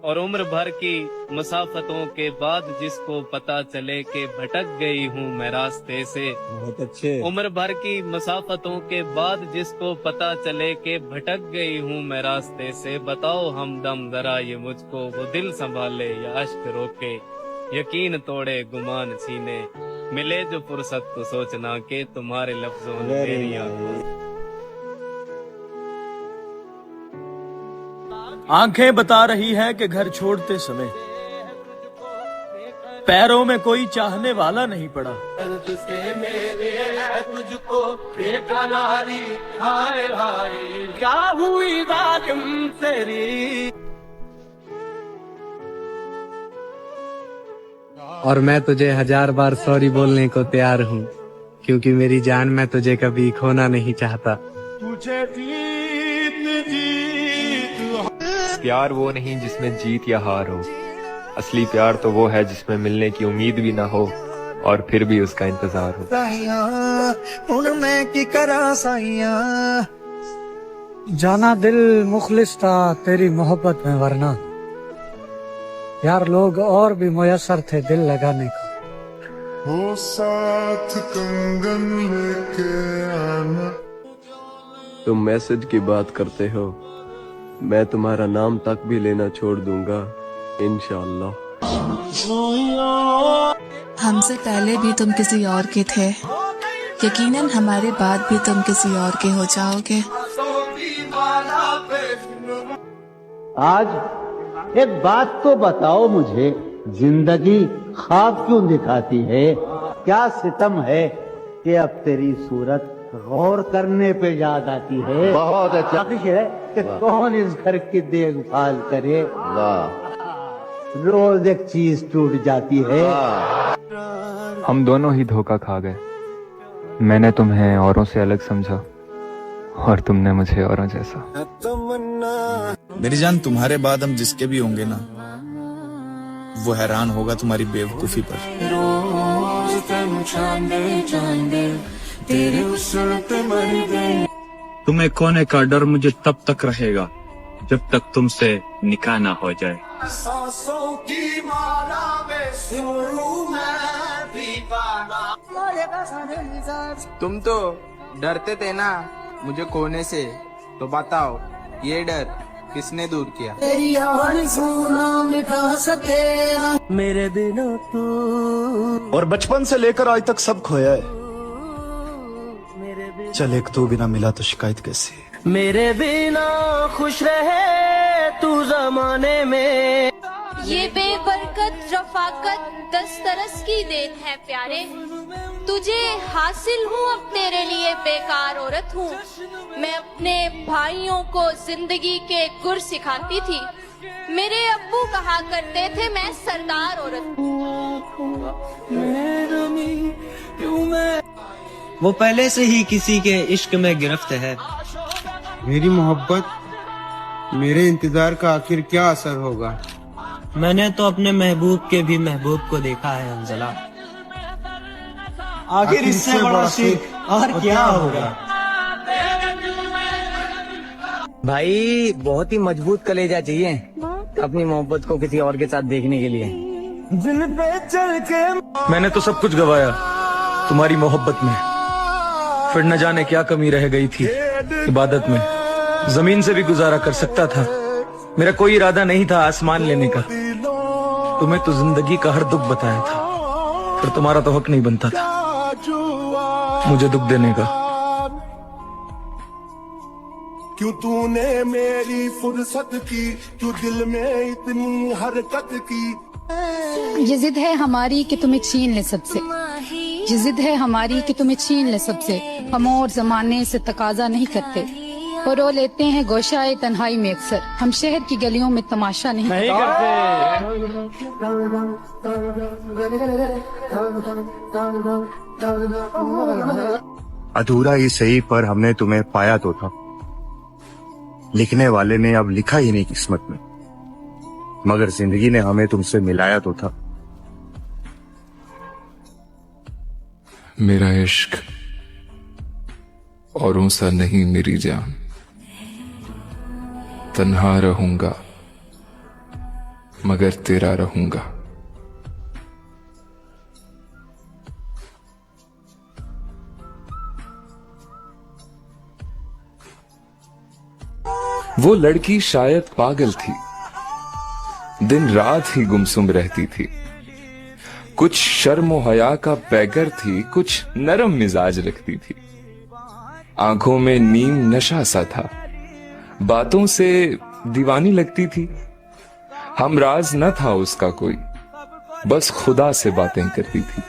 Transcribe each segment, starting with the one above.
और उम्र भर की मुसाफतों के बाद जिसको पता चले कि भटक गई हूँ मैं रास्ते से। बहुत अच्छे। उम्र भर की मुसाफतों के बाद जिसको पता चले कि भटक गई हूँ मैं रास्ते से, बताओ हमदम जरा ये मुझको वो दिल संभाले या अश्क रोके, यकीन तोड़े गुमान सीने, मिले जो फुर्सत तो सोचना के तुम्हारे लफ्जों ने मेरी आंखों। आंखें बता रही है कि घर छोड़ते समय पैरों में कोई चाहने वाला नहीं पड़ा। तुझको देखा नारी, हाय हाय क्या हुई जालिम तेरी। और मैं तुझे 1000 बार सॉरी बोलने को तैयार हूँ, क्योंकि मेरी जान मैं तुझे कभी खोना नहीं चाहता। तुझे जीत प्यार वो नहीं जिसमें जीत या हार हो, असली प्यार तो वो है जिसमें मिलने की उम्मीद भी ना हो और फिर भी उसका इंतजार हो। जाना दिल मुखलिस था तेरी मोहब्बत में, वरना यार लोग और भी मुयस्सर थे दिल लगाने को। वो साथ कंगन लेके आना। तुम मैसेज की बात करते हो, मैं तुम्हारा नाम तक भी लेना छोड़ दूंगा इंशाअल्लाह। हमसे पहले भी तुम किसी और के थे, यकीनन हमारे बाद भी तुम किसी और के हो जाओगे। आज एक बात तो बताओ मुझे, जिंदगी ख्वाब क्यों दिखाती है? क्या सितम है कि अब तेरी सूरत गौर करने पे याद आती है? बहुत अच्छा है कि कौन इस घर की देखभाल करे। रोज एक चीज टूट जाती है। हम दोनों ही धोखा खा गए। मैंने तुम्हें औरों से अलग समझा और तुमने मुझे औरों जैसा। मेरी जान, तुम्हारे बाद हम जिसके भी होंगे ना, वो हैरान होगा तुम्हारी बेवकूफी पर। तुम्हें खोने का डर मुझे तब तक रहेगा जब तक तुमसे निकाह ना हो जाए। तुम तो डरते थे ना मुझे खोने से, तो बताओ ये डर किसने दूर किया? मेरे बिना तू। और बचपन से लेकर आज तक सब खोया है। चल एक तू बिना मिला तो शिकायत कैसी? मेरे बिना खुश रहे तू जमाने में। ये बेबरकत रफाकत दस्तरस की देन है प्यारे, तुझे हासिल हूँ अब तेरे लिए बेकार औरत हूँ। मैं अपने भाइयों को जिंदगी के गुर सिखाती थी, मेरे अब्बू कहा करते थे मैं सरदार औरत हूँ। वो पहले से ही किसी के इश्क में गिरफ्त है। मेरी मोहब्बत, मेरे इंतजार का आखिर क्या असर होगा? मैंने तो अपने महबूब के भी महबूब को देखा है अंजला। आखिर इससे बड़ा शिक और क्या होगा? भाई बहुत ही मजबूत कलेजा चाहिए अपनी मोहब्बत को किसी और के साथ देखने के लिए। मैंने तो सब कुछ गवाया तुम्हारी मोहब्बत में, फिर न जाने क्या कमी रह गई थी इबादत में। जमीन से भी गुजारा कर सकता था, मेरा कोई इरादा नहीं था आसमान लेने का। तुम्हें तो जिंदगी का हर दुख बताया था, पर तुम्हारा तो हक नहीं बनता था मुझे दुख देने का। क्यों तूने मेरी फुर्सत की, क्यों दिल में इतनी हरकत की? ये जिद है हमारी कि तुम्हें छीन ले सबसे, ये जिद है हमारी कि तुम्हें छीन ले सबसे। हम और जमाने से तकाजा नहीं करते, और रो लेते हैं गोशाए तन्हाई में अक्सर। हम शहर की गलियों में तमाशा नहीं करते। अधूरा ही सही, पर हमने तुम्हें पाया तो था। लिखने वाले ने अब लिखा ही नहीं किस्मत में, मगर जिंदगी ने हमें तुमसे मिलाया तो था। मेरा इश्क औरों सा नहीं मेरी जान, तन्हा रहूंगा मगर तेरा रहूंगा। वो लड़की शायद पागल थी, दिन रात ही गुमसुम रहती थी। कुछ शर्म व हया का पैगर थी, कुछ नरम मिजाज रखती थी। आंखों में नीम नशा सा था, बातों से दीवानी लगती थी। हमराज न था उसका कोई, बस खुदा से बातें करती थी।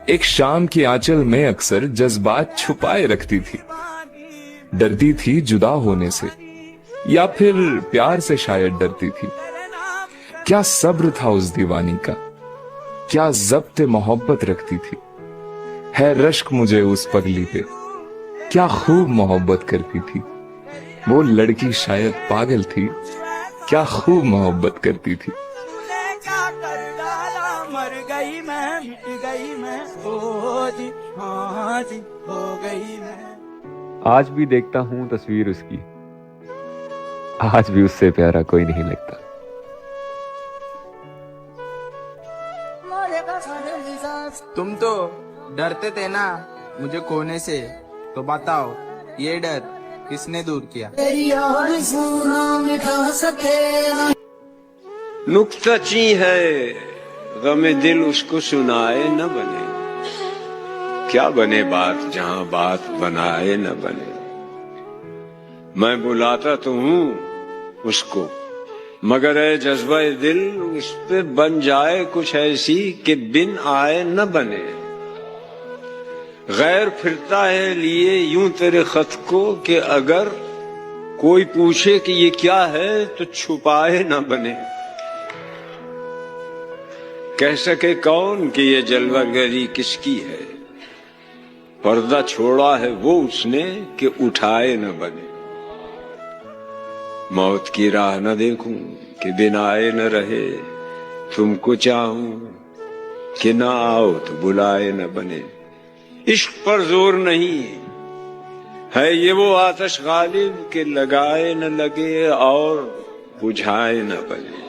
एक शाम की आंचल में अक्सर जज्बात छुपाए रखती थी। डरती थी जुदा होने से, या फिर प्यार से शायद डरती थी। क्या सब्र था उस दीवानी का, क्या ज़ब्त मोहब्बत रखती थी। है रश्क मुझे उस पगली पे, क्या खूब मोहब्बत करती थी। वो लड़की शायद पागल थी, क्या खूब मोहब्बत करती थी। मर गई मैं, मिट गई मैं, ओ जी हाँ जी हो गई मैं। आज भी देखता हूं तस्वीर उसकी, आज भी उससे प्यारा कोई नहीं लगता। तुम तो डरते थे ना मुझे खोने से, तो बताओ ये डर किसने दूर किया? नुक्ता ची है गमे दिल उसको सुनाए न बने, क्या बने बात जहां बात बनाए न बने। मैं बुलाता तो हूँ उसको, मगर है जज्बा दिल उस पे बन जाए कुछ ऐसी कि बिन आए न बने। गैर फिरता है लिए यूं तेरे खत को कि अगर कोई पूछे कि ये क्या है तो छुपाए न बने। कह सके कौन कि ये जलवागरी किसकी है, पर्दा छोड़ा है वो उसने कि उठाए न बने। मौत की राह न देखूं कि बिन आए न रहे, तुमको चाहूं कि ना आओ तो बुलाए न बने। इश्क पर जोर नहीं है ये वो आतिश गालिब के लगाए न लगे और बुझाए न बने।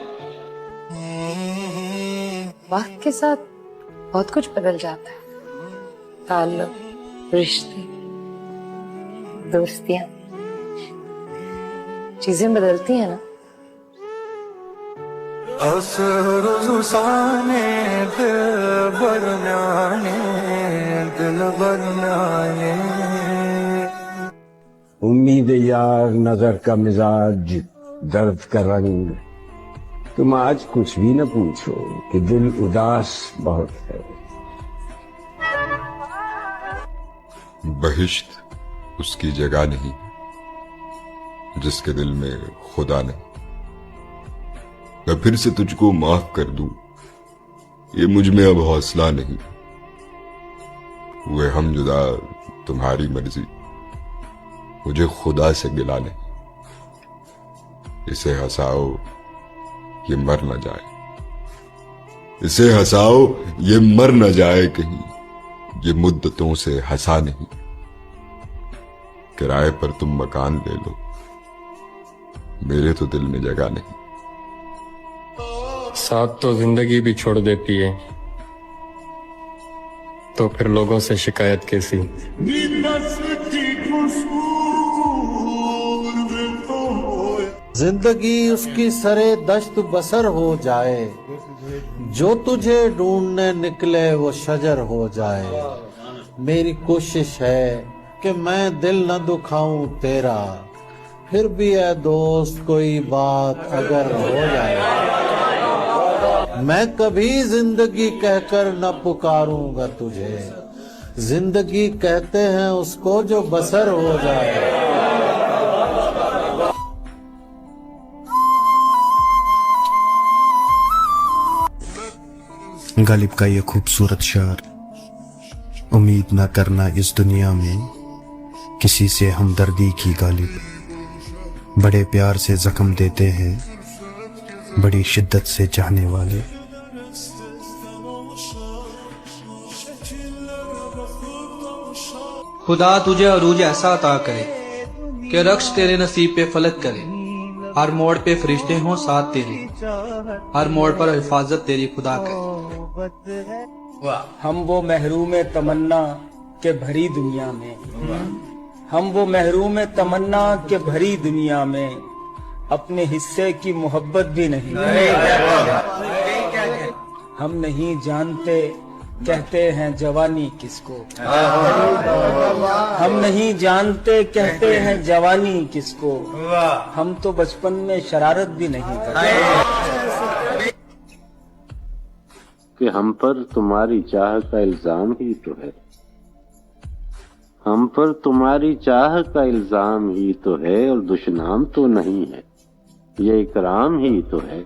वक्त के साथ बहुत कुछ बदल जाता है, ताल्लुक, रिश्ते, दोस्तियां, चीजें बदलती हैं ना। उम्मीद यार, नजर का मिजाज, दर्द का रंग, तुम आज कुछ भी न पूछो कि दिल उदास बहुत है। बहिश्त उसकी जगह नहीं जिसके दिल में खुदा नहीं। मैं फिर से तुझको माफ कर दूं, ये मुझ में अब हौसला नहीं। हुए हम जुदा तुम्हारी मर्जी, मुझे खुदा से गिला नहीं। इसे हंसाओ ये मर न जाए, इसे हंसाओ ये मर न जाए कहीं। ये मुद्दतों से हंसा नहीं, किराए पर तुम मकान ले लो, मेरे तो दिल में जगह नहीं। साथ तो जिंदगी भी छोड़ देती है, तो फिर लोगों से शिकायत कैसी। जिंदगी उसकी सरे दश्त बसर हो जाए, जो तुझे ढूंढने निकले वो शजर हो जाए। मेरी कोशिश है कि मैं दिल न दुखाऊं तेरा, फिर भी है दोस्त कोई बात अगर हो जाए। मैं कभी जिंदगी कहकर न पुकारूंगा तुझे, जिंदगी कहते हैं उसको जो बसर हो जाए। गालिब का ये खूबसूरत शार, उम्मीद न करना इस दुनिया में किसी से हमदर्दी की गालिब। बड़े प्यार से जख्म देते हैं बड़ी शिद्दत से चाहने वाले। खुदा तुझे अरूज ऐसा अता करे कि रक्श तेरे नसीब पे फलक करे। हर मोड़ पे फरिश्ते हों साथ तेरे, हर मोड़ पर हिफाजत तेरी खुदा कर। हम वो महरूम तमन्ना के भरी दुनिया में, हम वो महरूम तमन्ना के भरी दुनिया में अपने हिस्से की मोहब्बत भी नहीं। हम नहीं जानते कहते हैं जवानी किसको, हम नहीं जानते कहते हैं जवानी किसको, हम तो बचपन में शरारत भी नहीं करते। कि हम पर तुम्हारी चाह का इल्जाम ही तो है, हम पर तुम्हारी चाह का इल्जाम ही तो है, और दुश्नाम तो नहीं है, ये इकराम ही तो है।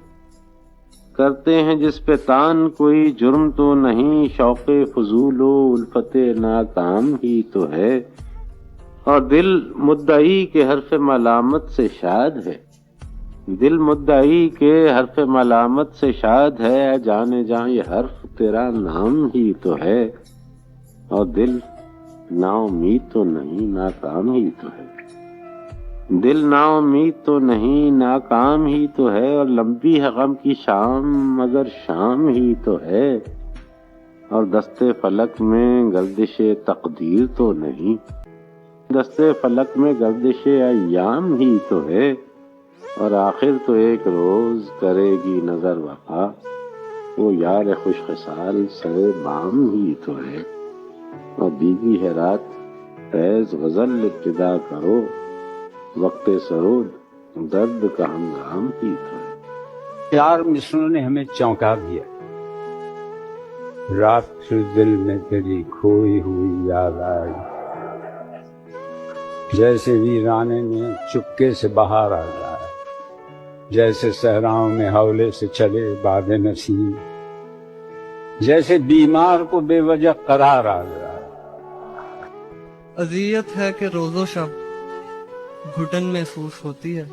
करते हैं जिस पे तान कोई जुर्म तो नहीं, शौक़े फजूलो उल्फते नाकाम ही तो है। और दिल मुद्दई के हर्फ मलामत से शाद है, दिल मुद्दई के हर्फ मलामत से शाद है, जाने जहाँ ये हर्फ तेरा नाम ही तो है। और दिल नाउम्मीद तो नहीं नाकाम ही तो है, दिल नाउम्मीद तो नहीं नाकाम ही तो है। और लंबी है गम की शाम मगर शाम ही तो है। और दस्ते फलक में गर्दिशे तकदीर तो नहीं, दस्ते फलक में गर्दिशे अय्याम ही तो है। और आखिर तो एक रोज करेगी नजर वफा, वो यार खुशखसाल सरे बाम ही तो है। और बीगी है रात फैज गजल इब्तिदा करो, वक्ते सरोद दर्द का हंगाम ही तो है। चार मिसरों ने हमें चौंका दिया। रात फिर दिल में तेरी खोई हुई याद आई, जैसे वीराने में चुपके से बाहर आ जाए, जैसे सहराओं में हौले से चले बादे नसीम, जैसे बीमार को बेवजह करार आ जाए। अजियत है कि रोजो शब घुटन महसूस होती है,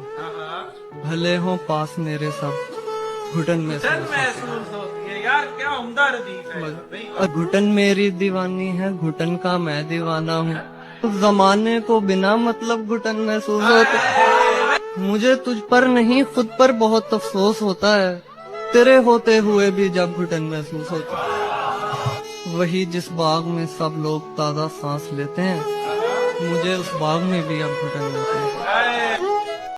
भले हो पास मेरे सब घुटन महसूस होती है। यार क्या उम्दा है। घुटन मेरी दीवानी है, घुटन का मैं दीवाना हूँ, तो जमाने को बिना मतलब घुटन महसूस होता है। मुझे तुझ पर नहीं खुद पर बहुत अफसोस होता है, तेरे होते हुए भी जब घुटन महसूस होता है। वही जिस बाग में सब लोग ताज़ा सांस लेते हैं, मुझे उस बाग में भी अब घुटन होते हैं।